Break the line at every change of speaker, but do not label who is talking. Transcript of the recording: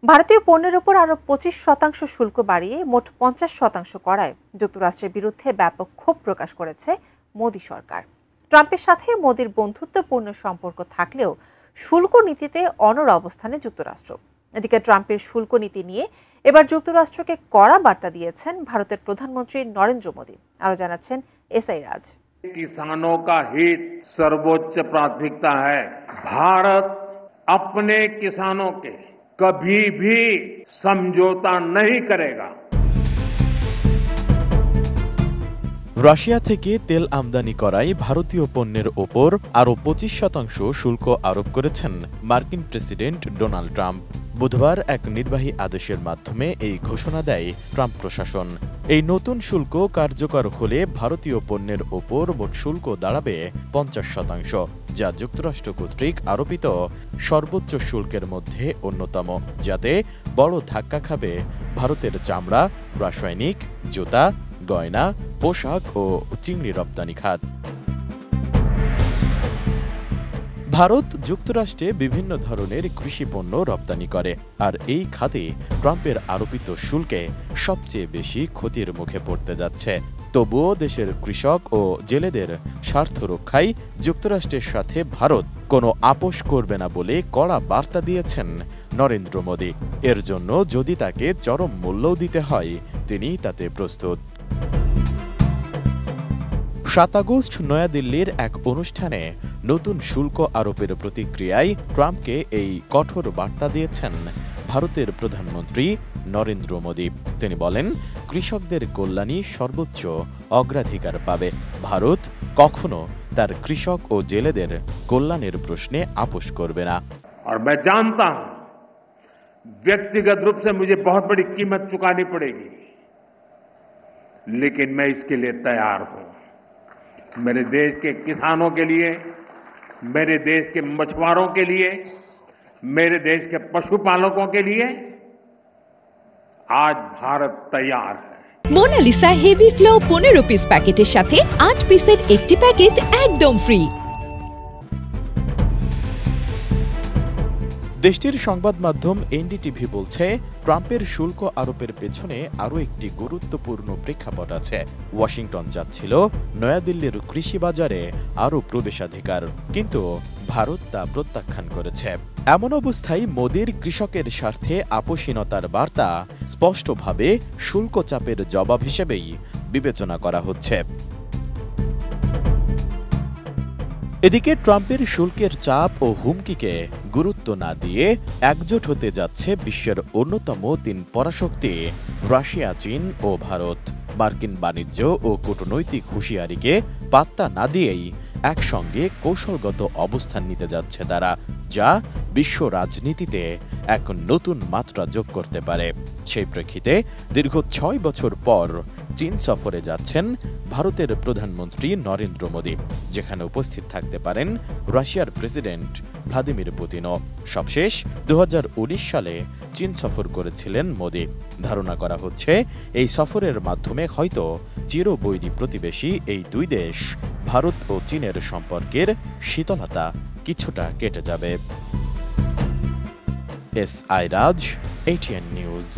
ভারতীয় পণ্যের উপর আরও 25% শুল্ক বাড়িয়ে মোট 50% করায় যুক্তরাষ্ট্রের বিরুদ্ধে ব্যাপক ক্ষোভ প্রকাশ করেছে মোদি সরকার। ট্রাম্পের সাথে মোদির বন্ধুত্বপূর্ণ সম্পর্ক থাকলেও শুল্ক নীতিতে অনড় অবস্থানে যুক্তরাষ্ট্র। এদিকে ট্রাম্পের শুল্ক নীতি নিয়ে এবার যুক্তরাষ্ট্রকে কড়া বার্তা দিয়েছেন ভারতের প্রধানমন্ত্রী নরেন্দ্র মোদি। আরও জানাচ্ছেন এসআই রাজ।
किसानों का हित सर्वोच्च प्राथमिकता है। भारत अपने किसानों के कभी भी समझौता नहीं करेगा।
রাশিয়া থেকে তেল আমদানি করায় ভারতীয় পণ্যের ওপর আরও 25% শুল্ক আরোপ করেছেন মার্কিন প্রেসিডেন্ট ডোনাল্ড ট্রাম্প। বুধবার এক নির্বাহী আদেশের মাধ্যমে এই ঘোষণা দেয় ট্রাম্প প্রশাসন। এই নতুন শুল্ক কার্যকর হলে ভারতীয় পণ্যের ওপর মোট শুল্ক দাঁড়াবে 50%, যা যুক্তরাষ্ট্র কর্তৃক আরোপিত সর্বোচ্চ শুল্কের মধ্যে অন্যতম, যাতে বড় ধাক্কা খাবে ভারতের চামড়া, রাসায়নিক, জুতা, গয়না, পোশাক ও চিংড়ি রপ্তানি খাত। ভারত যুক্তরাষ্ট্রে বিভিন্ন ধরনের কৃষি পণ্য রপ্তানি করে, আর এই খাতে ট্রাম্পের আরোপিত শুল্কে সবচেয়ে বেশি ক্ষতির মুখে পড়তে যাচ্ছে। তবুও দেশের কৃষক ও জেলেদের স্বার্থ রক্ষায় যুক্তরাষ্ট্রের সাথে ভারত কোনো আপোষ করবে না বলে কড়া বার্তা দিয়েছেন নরেন্দ্র মোদি। এর জন্য যদি তাকে চরম মূল্যও দিতে হয়, তিনি তাতে প্রস্তুত। 7 আগস্ট নয়াদিল্লির এক অনুষ্ঠানে নতুন শুল্ক আরোপের প্রতিক্রিয়ায় ট্রাম্পকে এই কঠোর বার্তা দিয়েছেন ভারতের প্রধানমন্ত্রী নরেন্দ্র মোদি। তিনি বলেন, কৃষকদের কল্যাণই সর্বোচ্চ অগ্রাধিকার পাবে। ভারত কখনো তার কৃষক ও জেলেদের কল্যাণের প্রশ্নে আপোষ করবে না।
और मैं जानता हूं व्यक्तिगत रूप से मुझे बहुत बड़ी कीमत चुकानी पड़ेगी, लेकिन मैं इसके लिए तैयार हूं। मेरे देश के किसानों के लिए, मेरे देश के मछुआरों के लिए, मेरे देश के पशुपालकों के लिए आज भारत तैयार है।
মোনালিসা হেভি ফ্লো 15 পিস প্যাকেটের সাথে 8 পিসের একটি প্যাকেট একদম ফ্রি।
দেশটির সংবাদ মাধ্যম এনডিটিভি বলছে, ট্রাম্পের শুল্ক আরোপের পেছনে আরও একটি গুরুত্বপূর্ণ প্রেক্ষাপট আছে। ওয়াশিংটন চাচ্ছিল নয়াদিল্লির কৃষি বাজারে আরও প্রবেশাধিকার, কিন্তু ভারত তা প্রত্যাখ্যান করেছে। এমন অবস্থায় মোদির কৃষকের স্বার্থে আপোষহীনতার বার্তা স্পষ্টভাবে শুল্ক চাপের জবাব হিসেবেই বিবেচনা করা হচ্ছে। এদিকে ট্রাম্পের শুল্কের চাপ ও হুমকিকে গুরুত্ব না দিয়ে একজোট হতে যাচ্ছে বিশ্বের অন্যতম 3 পরাশক্তি রাশিয়া, চীন ও ভারত। মার্কিন বাণিজ্য ও কূটনৈতিক হুঁশিয়ারিকে পাত্তা না দিয়েই একসঙ্গে কৌশলগত অবস্থান নিতে যাচ্ছে তারা, যা বিশ্ব রাজনীতিতে এক নতুন মাত্রা যোগ করতে পারে। সেই প্রেক্ষিতে দীর্ঘ 6 বছর পর চীন সফরে যাচ্ছেন ভারতের প্রধানমন্ত্রী নরেন্দ্র মোদি, যেখানে উপস্থিত থাকতে পারেন রাশিয়ার প্রেসিডেন্ট ভ্লাদিমির পুতিনও। সবশেষ 2019 সালে চীন সফর করেছিলেন মোদি। ধারণা করা হচ্ছে এই সফরের মাধ্যমে হয়তো চিরবৈরী প্রতিবেশী এই দুই দেশ ভারত ও চীনের সম্পর্কের শীতলতা কিছুটা কেটে যাবে। এসআই রাজ, ATN নিউজ।